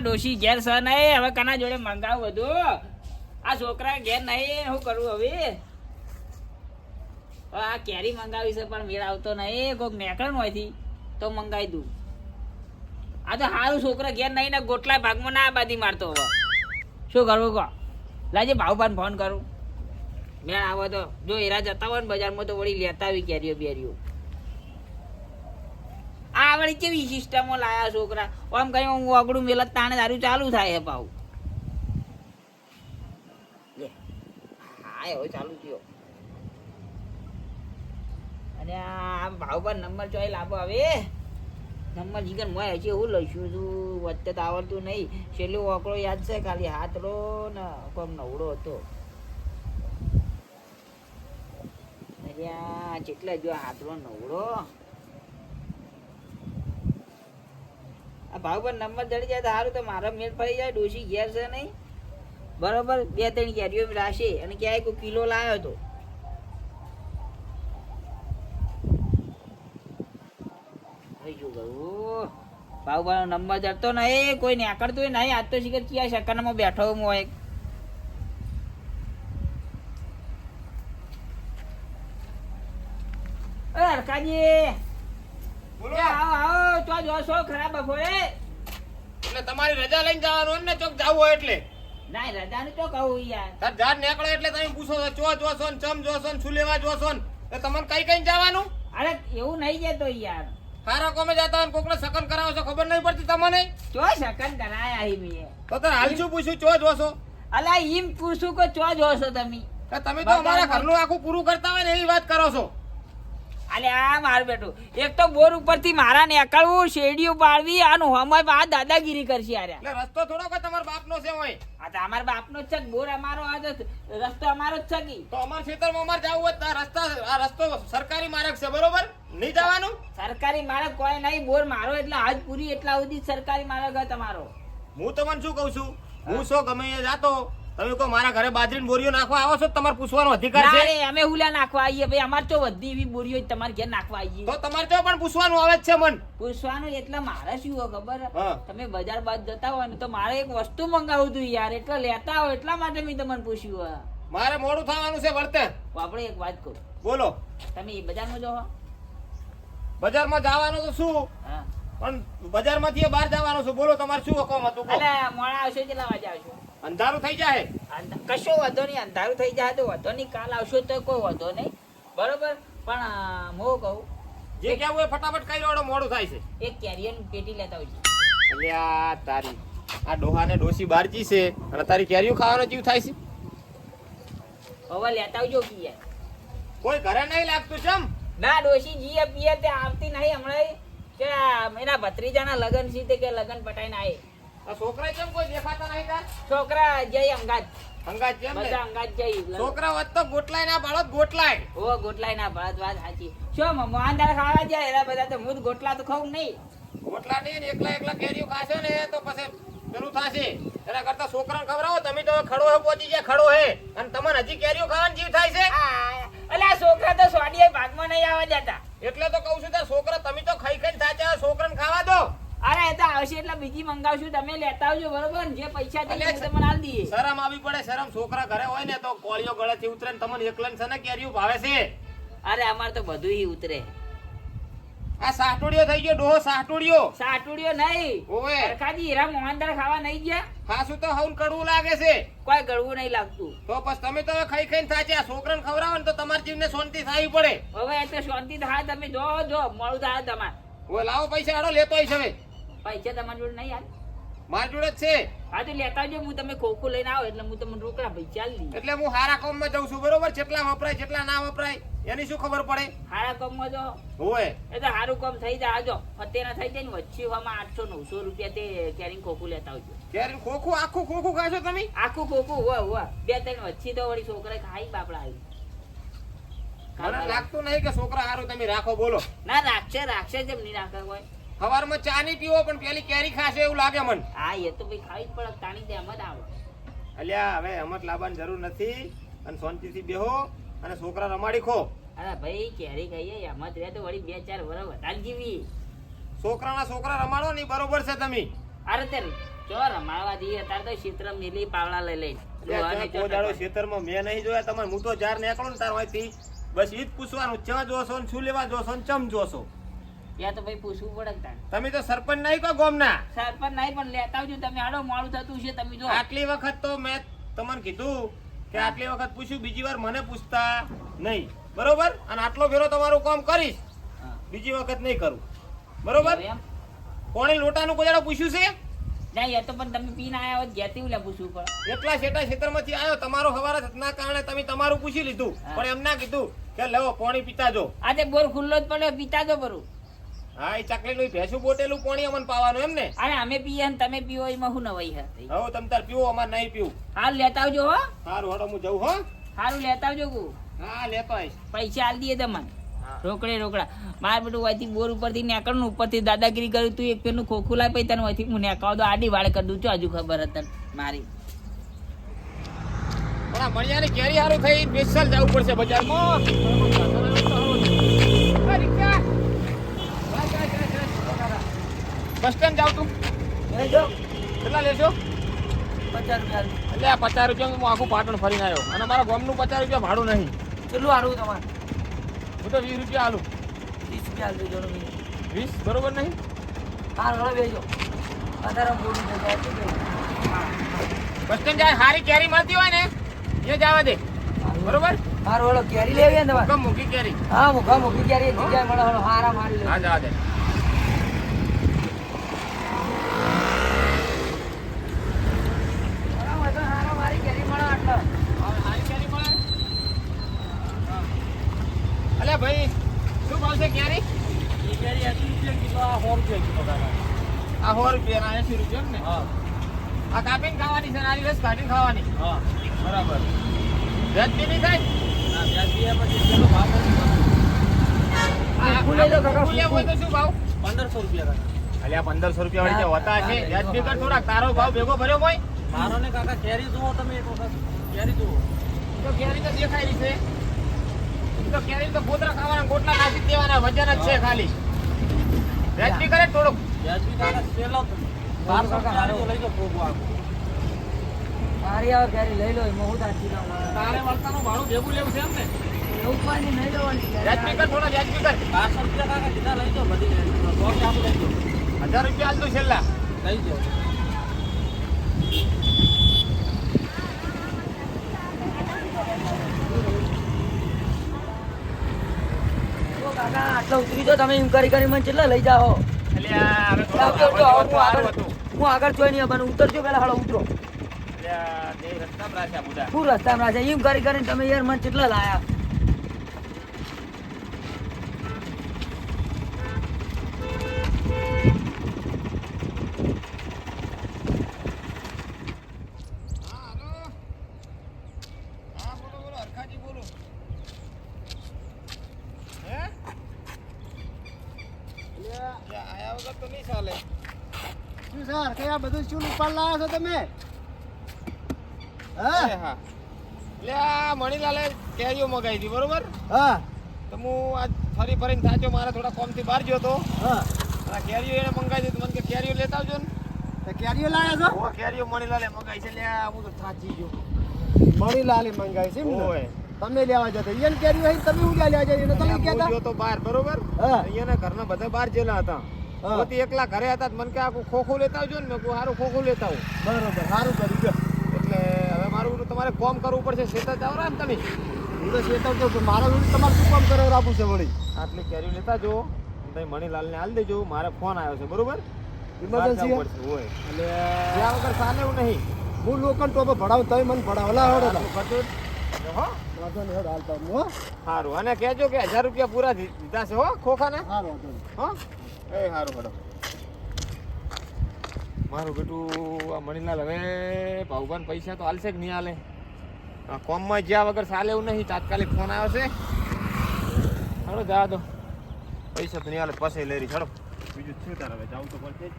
ડોશી ઘેર છે નહીં, હવે કના જોડે મંગાવું બધું? આ છોકરા ઘેર નહીં, શું કરવું હવે? આ કેરી મંગાવી છે પણ મેળ આવતો નહીં, કોઈક નેકળન હોયથી તો મંગાવી દઉં. આ તો સારું છોકરા ઘેર નહીં ને ગોટલા ભાગમાં ના બાદી મારતો. હવે શું કરવું કહો? લાજે ભાવભાન ફોન કરું, મેળ આવો તો. જો એરા જતા હોય ને બજારમાં તો વળી લેતા આવી કેરીઓ બેરીઓ. આ વળી કેવી સિસ્ટમો લાયા છોકરા, આમ કઈ હું અગડું મેલત તાણે દારૂ ચાલુ થાય હે પાવ. હા એવો ચાલુ થયો. અને આ ભાવભાન નંબર ચોઈ લાવો હવે. નંબર જીગર મોય હજી એવું લઈશું તું, વચ્ચે તો આવડતું નહીં. છેલ્લો ઓકળો યાદ છે ખાલી, હાથડો ને કોમ નવડો હતો. જેટલે જો હાથડો નવડો. આ ભાવ પર નંબર ચડી જાય તો સારું, તો મારા મેળ પડી જાય. ડોશી ઘેર છે નહીં બરોબર, 2-3 કેરીઓ રાશે અને ક્યાંય કોઈ કિલો લાવ્યો હતો. ભાવભાઈ નંબર જડતો નહીં, કોઈ નીકળતો નહીં. આજ તો શીખર ક્યાં સેકન્ડમાં બેઠો હું હોય. હરકાજી બોલો. આવો આવો, તો જોશો ખરાબ બપોરે. એટલે તમારી રજા લઈને જવાનું ને ચોક જાવું હોય એટલે. ના રજાનું તો કહું યાર. તાર ઝાડ નીકળે એટલે તમે પૂછો છો ચો જોશો ને ચમ જોશો ને શું લેવા જોશો ને, તો તમને કઈ જવાનું? અરે એવું નહીં જતો યાર. સારા કોમે જતા હોય કોકને સકન કરાવો છો, ખબર નહીં પડતી તમને? ચો સકન કરાયા હી મેં. તો તાર હાલ શું પૂછ્યું ચો જોશો? અલા ઈમ પૂછું કે ચો જોશો તમે? તમે તો અમારા ઘરનું આખું પૂરું કરતા હોય ને એવી વાત કરો છો. અલે આ માર બેટું, એક તો બોર ઉપરથી મારા નીકળવું, શેરડીઓ પાડવી, આનું હમય આ દાદાગીરી કરશે યાર. એટલે રસ્તો થોડો કે તમારા બાપનો છે હોય? આ તો અમારા બાપનો જ છે, બોર અમારો, આ તો રસ્તો અમારો જ છે કી. તો અમારા ખેતરમાં અમારે જવું હોય તો આ રસ્તો સરકારી માર્ગ છે બરોબર, નહીં જવાનું? સરકારી માર્ગ કોઈ નહીં, બોર મારો એટલે આજ પૂરી એટલા સુધી સરકારી માર્ગ હે તમારો. હું તમને શું કઉ છું, હું શું ગમે એ જાતો, તમે કહો મારા ઘરે બાજરીની બોરીઓ નાખવા આવો છો, તમારે પૂછવાનો અધિકાર છે. ના, અમે હુલા નાખવા આવીએ ભાઈ, અમાર તો બધી એવી બોરીઓ તમારે ઘેર નાખવા આવીએ. તો તમારે તો પણ પૂછવાનું આવે જ છે મન. પૂછવાનું એટલે મારે શું હોય ખબર? હા. તમે બજાર બાદ જતા હોય ને તો મારે એક વસ્તુ મંગાવું હતું યાર, એટલે લેતા હોય એટલા માટે મેં તમને પૂછ્યું હોય. મારે મોડું થવાનું છે વર્તે. આપણે એક વાત કહું, બોલો. તમે બજારમાં જો બજારમાં જવાનું તો શું, હા, પણ બજારમાંથી બહાર જવાનું છે. બોલો તમારે શું હુકમ હતું? કહો. અલે મોડા આવશો કેટલા વાગે આવશો? અંધારું થઈ જાય. કશો વાંધો નહીં, અંધારું થઈ જાય તો વાંધો નહીં, કાલ આવશો તો કોઈ વાંધો નહીં બરોબર. પણ હું કહું, જે કેવું હોય ફટાફટ કઈ રોડો, મોડું થાય છે. એક કેરિયર પેટી લેતા આવજો. અલ્યા તારી આ ડોહાને ડોસી બારજી છે અને તારી કેરીઓ ખાવાનો જીવ થાય છે. હવે લેતા આવજો પીએ. કોઈ ઘરે નહીં લાગતું ચમ? ના ડોશી જીએ પીએ તે આવતી નહીં હમણાં, કે એના ભત્રીજાના લગન છે તે કે લગન પટાઈને આય. આ છોકરા ચમ કોઈ દેખાતા નહીં તાર? છોકરા જઈ અંગાત, અંગાત જેમ ને બધા અંગાત જઈ. છોકરા વત તો ગોટલાય ના પાડો, ગોટલાય. ઓ ગોટલાય ના ભરત, વાત સાચી. શું મોહનદાર ખાવા જાય એના બધા, તો હું ગોટલા તો ખાઉં નહીં. ગોટલા નહીં, એકલા એકલા કેરીઓ ખાશો ને તો પછી પેલું થશે. એના કરતા છોકરાને ખવડાવો. તમે તો ખડો હે પહોંચી જાય, ખડો હે, અને તમને હજી કેરીઓ ખાવાનો જીવ થાય છે. અલા છોકરા તો સ્વાડિયા ભાગમાં નહીં આવવા દેતા. એટલે તો કઉ છું તાર છોકરા તમે તો ખાઈ ખાઈને થાચા, છોકરાને ખાવા દો. અરે એ તો આવશે એટલે બીજી મંગાવશું, તમે લેતા આવજો બરોબર ને? જે પૈસા છે એ તમને આલ દઈએ. શરમ આવી પડે, શરમ. છોકરા ઘરે હોય ને તો કોળીઓ ગળેથી ઉતરે ને તમને એકલન છે ને કેરીઓ ભાવે છે. અરે અમારે તો બધું ઈ ઉતરે. આ સાટોડિયો થઈ ગયો, ડોહો સાટોડિયો. સાટુડિયો નહીં, ઓવે સરખાજી હીરા મોહનદાર ખાવા નહીં ગયા. ખાસું તો હવન કડવું લાગે છે. કોઈ ગળવું નહીં લાગતું. તો પછી તમે તો હવે ખાઈ ખાઈને થાચ્યા. છોકરાને ખવડાવો ને તો તમારી જીવને શાંતિ થાવી પડે. હવે એ તો શાંતિ થાય, તમે જો મોડું થાય તમારે. હવે લાવો પૈસા, આડો લેતો આવીશ. હવે પૈસા તમારી જોડે નહીં યાર? મારી જોડે જ છે. હા તો લેતા આવજો, હું તમે ખોખું લઈને આવો એટલે હું તમને રોકડા પૈસા આલી દઈએ. એટલે હું હારા કામમાં જઉં છું બરોબર. જેટલા વપરાય જેટલા ના વપરાય એની શું ખબર પડે? હારા કામમાં જો હોય એ તો સારું કામ થઈ જાય. આજો અત્યારે થઈ જાય ને વચ્ચે હવામાં 800-900 રૂપિયા તે કેરીને ખોખું લેતા આવજો. ક્યારે ખોખું, આખું ખોખું ખાશો તમે? આખું ખોખું હોય હોય 2-3 વચ્ચે તો વળી છોકરા ખાઈ બાપડા આવી. મને લાગતું નહીં કે છોકરા હારું તમે રાખો. બોલો. ના રાખશે જેમ નહીં રાખે હોય. સવારમાં ચા નહીં પીવો પણ પેલી કેરી ખાશે એવું લાગે મને. હા એ તો ભાઈ ખાવી જ પડે, તાણી દે એમ જ આવે. અલ્યા હવે અમત લાવવાની જરૂર નથી, અને શાંતિથી બેહો અને છોકરા રમાડી ખો. અરે ભાઈ કેરી ખાઈએ એમ જ રહે તો વળી 2-4 વર્ષ વધારે જીવી. છોકરા રમાડો ને બરોબર છે તમે. અરે તે જો રમાડવા જઈએ અત્યારે તો ક્ષેત્ર મેલી પાવડા લઈ લઈ કોઈ દાડો ખેતરમાં મેં નહીં જોયા તમારે હું તો જાર નીકળું ને તાર હોયથી બસ ઈ જ પૂછવાનું ચા જોશો ને શું લેવા જોશો ને ચમ જોશો ત્યાં તો ભાઈ પૂછવું પડે ને તારે. તમે તો સરપંચ નહીં કહો ગામના સરપંચ નહીં પણ લેતા આવજો તમે હાડો મોડું થતું છે તમે જો આટલી વખત તો મેં તમને કીધું કે આટલી વખત પૂછ્યું બીજી વાર મને પૂછતા નહીં બરોબર અને આટલો ફેરો તમારું કામ કરીશ હા. બીજી વખત નહીં કરું બરોબર એમ? કોણે લોટાનું કોઈ દાડો પૂછ્યું છે ના એ તો પણ તમે પીને આયા હોત ઘેરથી ઉલ્યા પૂછવું પડે એટલા શેટા ખેતરમાંથી આવ્યો તમારો હવારે થતના કારણે તમે તમારું પૂછી લીધું હા. પણ એમ ના કીધું કે લેવો પાણી પીતા જો આજે બોર ખુલ્લો જ પડ્યો પીતા જો બરું હા એ ચકલીનું ઈ ભેંસું બોટેલું પાણી અમને પાવાનું એમ ને અરે અમે પીએ ને તમે પીવો એમાં શું નવાઈ હે હવે તમે તાર પીવો અમારે નહીં પીવું હાલ લેતા આવજો હો સારું હડો હું જઉં હો સારું લેતા આવજો કુ હા લેતો આવીશ પૈસા આલ દઈએ તમને હા. રોકડા માર બેટું અહીંથી બોર ઉપરથી નેકળનું ઉપરથી દાદાગીરી કર્યું તું એક પેલું ખોખું લાવી પછી તને અહીંથી હું નેકાવ દો આડી વાળે કરી દઉં છું હજુ ખબર હતા મારી પણ આ મણિયાની કેરી હારું થઈ સ્પેશિયલ જવું પડશે બજારમાં બસ સ્ટેન્ડ જાવ તું કેટલા લેશો 50 રૂપિયા એટલે આ 50 રૂપિયા હું આખું પાટણ ફરીને આવ્યો અને મારા ગામનું 50 રૂપિયા ભાડું નહીં કેટલું હારું તમારે હું તો 20 રૂપિયા આલું 30 રૂપિયા આલજો જોડો 20 બરોબર નહીં હાર હવે બેજો વધારે બોલી જશે બસ સ્ટેન્ડ જાય સારી કેરી મળતી હોય ને એ જવા દે બરોબર હાર ઓલો કેરી લેવી ને તમારે કમ મૂકી કેરી હા મુખા મુખી કેરી જગ્યાએ મળે ઓલો હારા મારી લે હા જવા દે હારા મારી કેરી મળે આટલો સારી કેરી મળે અલ્યા ભાઈ શું ભાવ છે કેરી એ કેરી 80 રૂપિયા કિલો આ 100 રૂપિયા કિલો આ 100 રૂપિયા 80 રૂપિયા એમ ને હા આ કાપીને ખાવાની છે નાની રસ કાઢીને ખાવાની હા બરાબર વ્યાજબી નહીં થાય આ વ્યાજબી પછી પેલો ભાવ આ ફૂલે તો કાકા, ફૂલે હોય તો શું ભાવ 1500 રૂપિયા કાકા અલ્યા 1500 રૂપિયા વાળી જે હોતા છે વ્યાજબી કર થોડાક તારો ભાવ ભેગો ભર્યો હોય મારો ને કાકા કેરી જુઓ તમે એક વખત કેરી જુઓ તો કેરી તો દેખાય રહી છે તો કેરી તો ગોતરા ખાવાના ગોટલા નાખી જ દેવાના વજન જ છે ખાલી વ્યાજબી કરે થોડુંક વ્યાજબી કાકા પેલો 1200 કાકા લઈ જાઓ પ્રોબો આખો મારી આવે કેરી લઈ લો એમાં હું તાજી લાવું તારે વળતાનું ભાડું ભેગું લેવું છે એમ ને એવું પાણી નહીં લેવાની વ્યાજબી કર થોડા વ્યાજબી કર 1200 રૂપિયા કાકા સીધા લઈ જાઓ બધી બોક્સ આપું લઈ જાઓ 1000 રૂપિયા આલતું છેલ્લા લઈ જાઓ કાકા આટલો ઉતરી જો તમે એમ કરી મને કેટલા લઈ જાઓ અલ્યા હવે હું આગળ જોઈ નહીં બને ઉતરજો પેલા હાલો ઉતરો અલ્યા તે રસ્તામાં રાખ્યા બુડા હું રસ્તામાં છે એમ કરીને તમે યાર મને કેટલા લાયા શું સર કઈ આ બધું શું ઉપાડ લાવ્યા છો તમે હા મણીલાલે કેરીઓ મગાવી હતી બરોબર હા તો હું આજ ફરી ફરીને થાચો મારા થોડા કોમથી બહાર ગયો હતો હા આ કેરીઓ એને મંગાવી દીધી મને કે કેરીઓ લેતા આવજો ને તો કેરીઓ લાવ્યા છો ઓ કેરીઓ મણીલાલે મગાવી છે લ્યા હું તો થાચી ગયો મણી લાલી મંગાવી છે એમ ને? ઓય તમે લેવા જતા એને કેરીઓ અહીં તમે ઉડ્યા લેવા જાય એને તમે હું કહેતા ગયો તો બહાર બરોબર હા અહીંયાના ઘરના બધા બહાર જેલા હતા હા. પોતે એકલા ઘરે હતા તો મને કે આખું ખોખું લેતા આવજો ને મેં કહું સારું ખોખું લેતા આવું બરોબર સારું કર્યું ગયો એટલે હવે મારું તમારે કોમ કરવું પડશે ખેતર જાવ ને તમે હું તો ચેતવતો છું મારા જોડે તમારે શું કામ કરવા આપવું છે વળી આટલી કેરી લેતા જો તમે મણીલાલને હાલ દેજો મારે ફોન આવ્યો છે બરોબર ઇમરજન્સી બહાર જવું પડશે, હોય એટલે ત્યાં વગર ચાલે એવું નહીં હું લોકલ ટોપે ભણાવું તમે મને ભણાવલા હડો ખજૂર હો વાંધો નહીં હડો હાલતા હું હો સારું અને કહેજો કે 1000 રૂપિયા પૂરા દીધા છે હો ખોખાને સારું વાંધો નહીં હો એ સારું હડો મારું બેટું આ મણીલાલ હવે ભાવભાન પૈસા તો હાલશે કે નહીં હાલે આ કોમમાં જ્યાં વગર ચાલે એવું નહીં તાત્કાલિક ફોન આવ્યો છે હાલો જા દો પૈસા તો નહીં હાલે પાસે લઈ રહી ચડો બીજું શું તારે હવે જાવું તો પડશે જ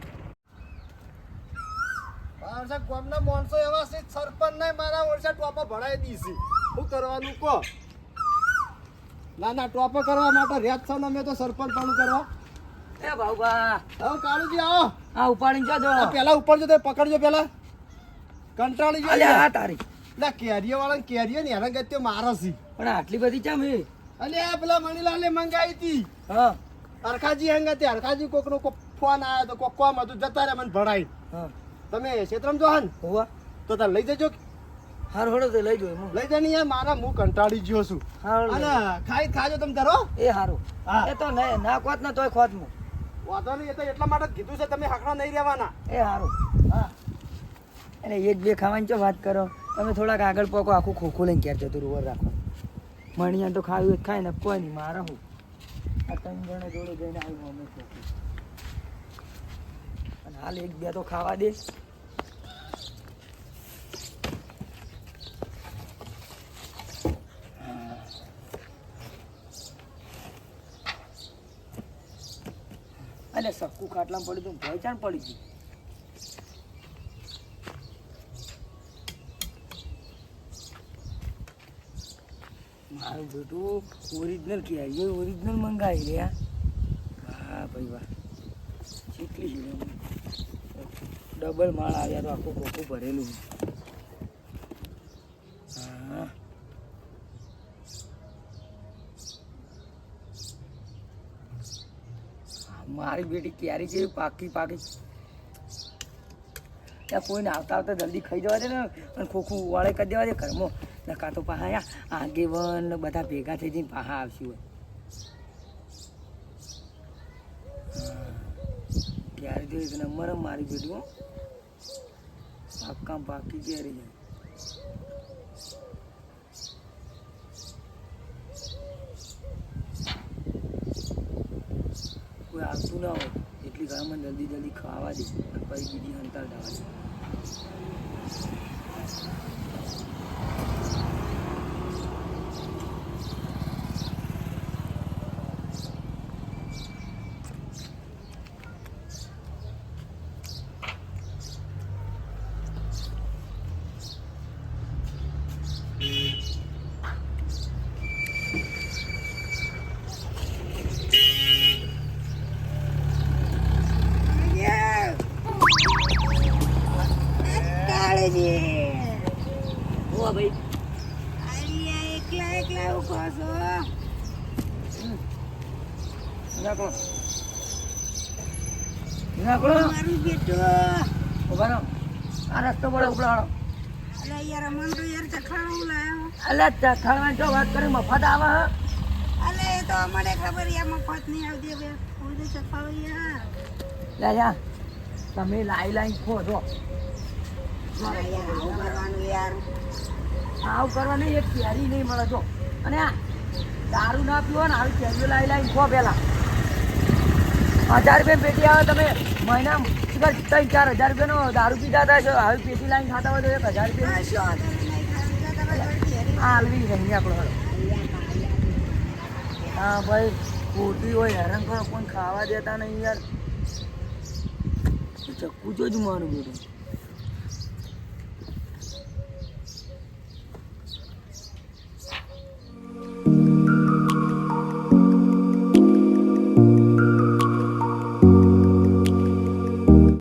મારા ગામના માણસો એવા છે સરપંચ ને મારા ઓરસા ટોપા ભણાવી દીધી શું કરવાનું કહો ના ના ટોપા કરવા માટે રેત છો ને મેં તો સરપંચ પણ કરવા એ બાબા હવે કાળુજી આવો આ ઉપાડીને જજો આ પેલા ઉપર જો પકડજો પેલા કંટાળી અલે જાય આ તારી ના કેરીઓ વાળા કેરીઓ ને એના ગત્યો મારસી પણ આટલી બધી ચમ એ અલે આ પેલા મણીલાલે મંગાવી હતી હા હરખાજી હંગાતે હરખાજી કોકનો કોક ફોન આવ્યો તો કોક કોમ હતું જતા રે મને ભણાઈ હા તમે ક્ષેત્રમ જો હન હોવા તો તાર લઈ જજો હારું હળો તે લઈ જો એમ લઈ જની યાર મારા હું કંટાળી ગયો છું હારું અને ખાઈ ખાજો તમે તારો એ હારું હા. એ તો ના ખોત ને તોય ખોત હું વાંધો નહીં એ તો એટલા માટે જ કીધું છે તમે હાકડા નહીં રહેવાના એ હારું હા અને એક બે ખાવાની ચો વાત કરો તમે થોડાક આગળ પોકો આખું ખોખું લઈને ક્યારે જતું રૂવર રાખો મણિયા તો ખાવું જ ખાય ને કોઈ નહીં મારે હું આ ત્રણ જણે જોડે જઈને આવ્યું અમે ખોખું અને હાલ એક બે તો ખાવા દે અને સક્કું ખાટલામાં પડ્યું તું ભય ચાણ પડી ગયું મારું બેટું ઓરિજિનલ કેરીઓ ઓરિજિનલ મંગાવી લે વાહ ભાઈ વાહ ચીકલી છે ડબલ માળ આવ્યા તો આખું ખોખું ભરેલું હા મારી બેટી કેરી છે પાકી ત્યાં કોઈને આવતા આવતા જલ્દી ખાઈ જવા દે ને અને ખોખું વાળે કરી દેવા દે ઘરમાં નકા તો પાહા આગેવન ને બધા ભેગા થઈ જઈને પાહા આવશે હોય ક્યારે તો એક નંબર મારી બેટી હો પાક્કા પાકી કેરી છે કોઈ આવતું ના હોય એટલી ઘરમાં જલ્દી ખાવા દે અને પછી બીજી હંતાળ જવા દે હોવા ભાઈ ઉભા રહો આ રસ્તો પડે ઉપડાડો અલે ચખાડવાની જો વાત કરી મફત આવે લે જા તમે લાઈ ખો જો આવું કરવાનું એક કેરી નહીં મળે જો અને આ દારૂ ના પીવો ને આવી કેરીઓ લાઈ ખો પેલા 1000 રૂપિયા પેટી આવે તમે મહિના 3-4 હજાર રૂપિયાનો દારૂ પીતા હતા જો આવી પેટી લાઈન ખાતા હોય તો 1000 રૂપિયા હાલવી નહીં આપણો હા ભાઈ ખોટી હોય હેરાન કરો કોઈ ખાવા દેતા નહીં યાર ચક્કુ જો જ મારું બેટું